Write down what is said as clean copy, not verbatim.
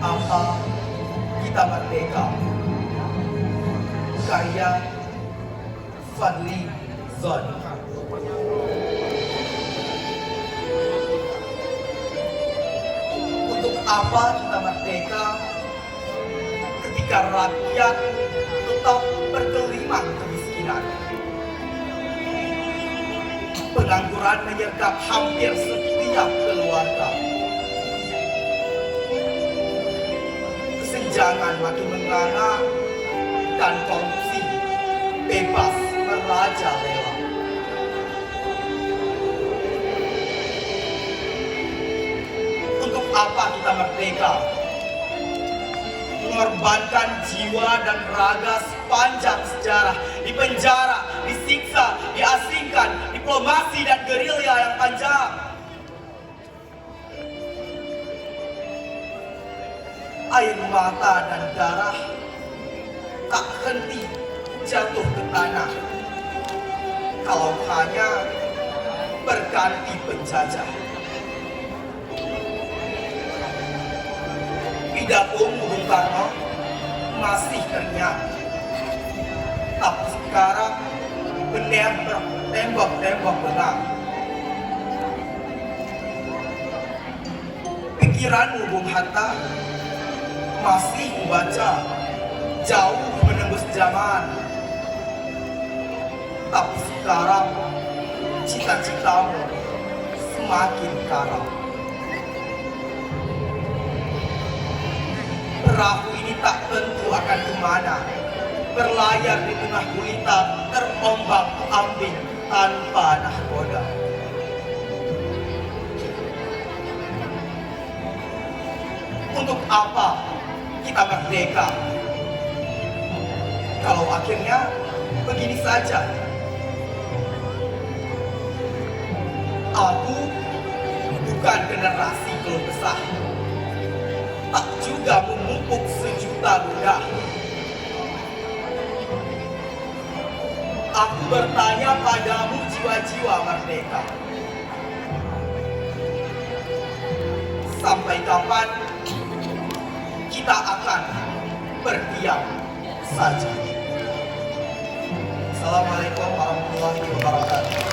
apa kita merdeka. Karya Fadly Zon. Untuk apa kita merdeka ketika rakyat tetap bergelimang kemiskinan? Pengangguran menyergap hampir setiap keluarga. Kesenjangan makin menganga dan korupsi bebas merajalela. Untuk apa kita merdeka? Mengorbankan jiwa dan raga sepanjang sejarah, dipenjara, disiksa, diasingkan, diplomasi dan gerilya yang panjang. Air mata dan darah tak henti jatuh ke tanah kalau hanya berganti penjajah. Pidato Bung Karno masih terngiang, tapi sekarang menembak tembok-tembok benang. Pikiranmu Bung Hatta masih membaca jauh menembus zaman, tapi sekarang cita-citamu semakin karam. Perahu ini tak tentu akan kemana, berlayar di tengah gulita terombang-ambing tanpa nahkoda. Untuk apa kita merdeka kalau akhirnya begini saja? Aku bukan generasi keluh kesah, tak juga memupuk sejuta gundah. Aku bertanya padamu jiwa-jiwa merdeka, sampai kapan kita akan berdiam saja? Assalamualaikum warahmatullahi wabarakatuh.